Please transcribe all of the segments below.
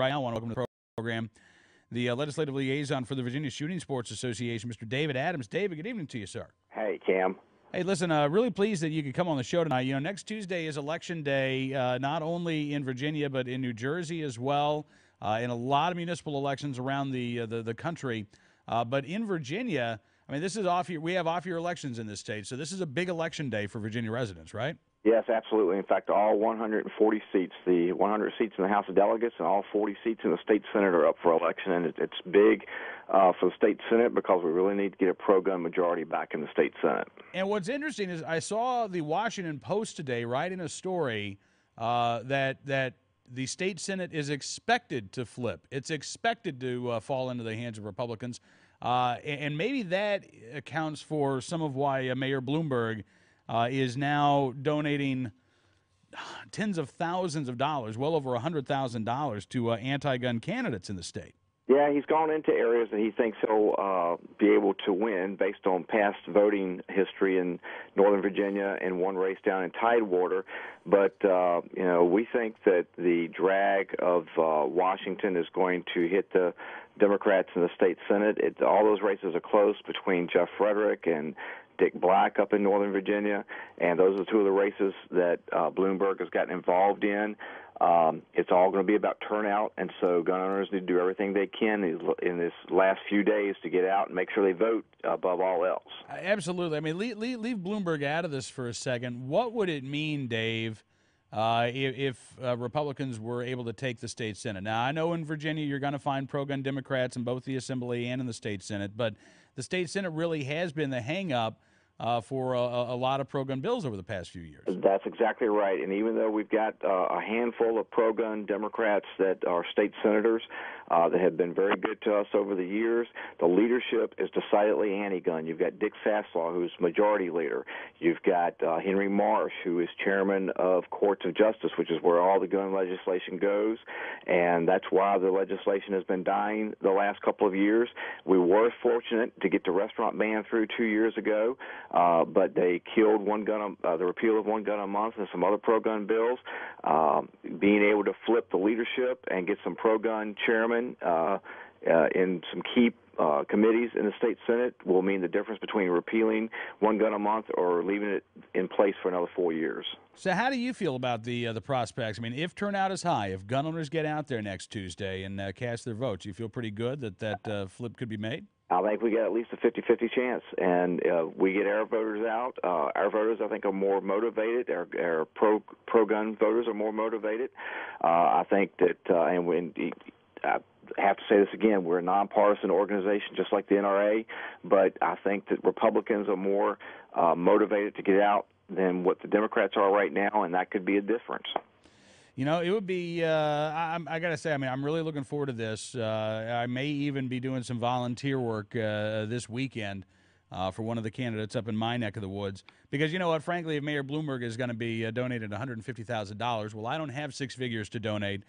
right now. I want to welcome to the program the legislative liaison for the Virginia Shooting Sports Association, Mr. David Adams. David, good evening to you, sir. Hey, Cam. Hey, listen, really pleased that you could come on the show tonight. You know, next Tuesday is Election Day, not only in Virginia but in New Jersey as well, in a lot of municipal elections around the country. But in Virginia, I mean, this is we have off-year elections in this state, so this is a big election day for Virginia residents, right? Yes, absolutely. In fact, all 140 seats, the 100 seats in the House of Delegates and all 40 seats in the state Senate are up for election, and it's big for the state Senate because we really need to get a pro-gun majority back in the state Senate. And what's interesting is I saw the Washington Post today writing a story that the state Senate is expected to flip. It's expected to fall into the hands of Republicans, and maybe that accounts for some of why Mayor Bloomberg is now donating tens of thousands of dollars, well over $100,000, to anti-gun candidates in the state. Yeah, he's gone into areas that he thinks he'll be able to win based on past voting history in Northern Virginia and one race down in Tidewater. But, you know, we think that the drag of Washington is going to hit the Democrats in the state Senate. All those races are close between Jeff Frederick and Dick Black up in Northern Virginia, and those are two of the races that Bloomberg has gotten involved in. It's all going to be about turnout, and so gun owners need to do everything they can in this last few days to get out and make sure they vote above all else. Absolutely. I mean, leave Bloomberg out of this for a second. What would it mean, Dave, if Republicans were able to take the state Senate? Now, I know in Virginia you're going to find pro-gun Democrats in both the Assembly and in the state Senate, but the state Senate really has been the hang-up for a lot of pro-gun bills over the past few years. That's exactly right. And even though we've got a handful of pro-gun Democrats that are state senators that have been very good to us over the years, the leadership is decidedly anti-gun. You've got Dick Faslaw, who's majority leader. You've got Henry Marsh, who is chairman of Courts of Justice, which is where all the gun legislation goes. And that's why the legislation has been dying the last couple of years. We were fortunate to get the restaurant ban through 2 years ago. But they killed the repeal of one gun a month and some other pro-gun bills. Being able to flip the leadership and get some pro-gun chairmen in some key committees in the state Senate will mean the difference between repealing one gun a month or leaving it in place for another 4 years. So how do you feel about the prospects? I mean, if turnout is high, if gun owners get out there next Tuesday and cast their votes, you feel pretty good that flip could be made? I think we get at least a 50-50 chance, and we get our voters out. Our voters, I think, are more motivated. Our pro-gun voters are more motivated. I think that, I have to say this again, we're a nonpartisan organization just like the NRA, but I think that Republicans are more motivated to get out than what the Democrats are right now, and that could be a difference. You know, it would be, I got to say, I mean, I'm really looking forward to this. I may even be doing some volunteer work this weekend for one of the candidates up in my neck of the woods. Because, you know what, frankly, if Mayor Bloomberg is going to be donating $150,000, well, I don't have six figures to donate,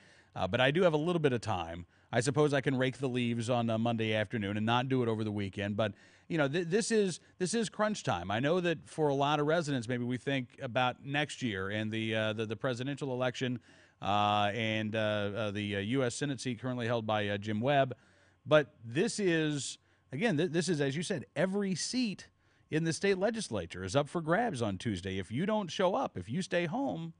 but I do have a little bit of time. I suppose I can rake the leaves on Monday afternoon and not do it over the weekend. But, you know, this is crunch time. I know that for a lot of residents, maybe we think about next year and the presidential election and the U.S. Senate seat currently held by Jim Webb. But this is, again, this is, as you said, every seat in the state legislature is up for grabs on Tuesday. If you don't show up, if you stay home,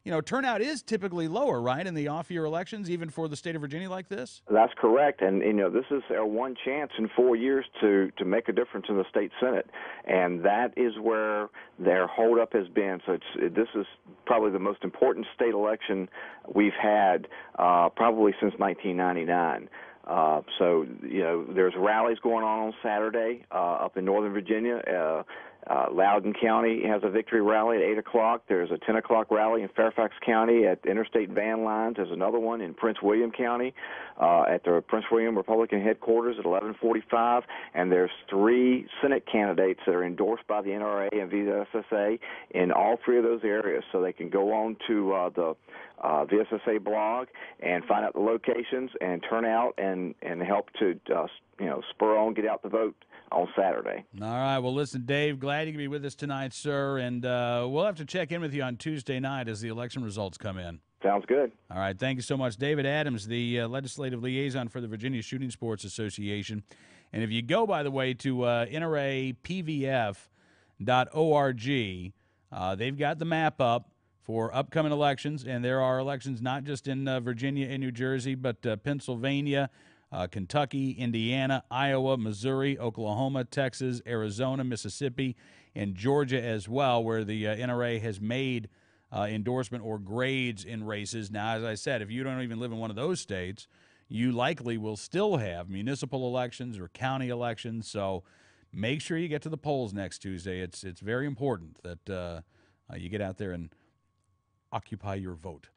you know, turnout is typically lower, right, in the off-year elections, even for the state of Virginia like this? This correct. And, you know, this is our one chance in 4 years to make a difference in the state Senate. And that is where their holdup has been. So this is probably the most important state election we've had probably since 1999. So, you know, there's rallies going on Saturday up in Northern Virginia. Loudoun County has a victory rally at 8 o'clock. There's a 10 o'clock rally in Fairfax County at Interstate Van Lines. There's another one in Prince William County at the Prince William Republican headquarters at 11:45. And there's 3 Senate candidates that are endorsed by the NRA and VSSA in all 3 of those areas. So they can go on to the VSSA blog and find out the locations and turn out and help to spur on, get out the vote on Saturday. All right. Well, listen, Dave, glad you can be with us tonight, sir. And we'll have to check in with you on Tuesday night as the election results come in. Sounds good. All right. Thank you so much. David Adams, the legislative liaison for the Virginia Shooting Sports Association. And if you go, by the way, to nrapvf.org, they've got the map up for upcoming elections. And there are elections not just in Virginia and New Jersey, but Pennsylvania, Kentucky, Indiana, Iowa, Missouri, Oklahoma, Texas, Arizona, Mississippi, and Georgia as well, where the NRA has made endorsement or grades in races. Now, as I said, if you don't even live in one of those states, you likely will still have municipal elections or county elections. So make sure you get to the polls next Tuesday. It's very important that you get out there and occupy your vote.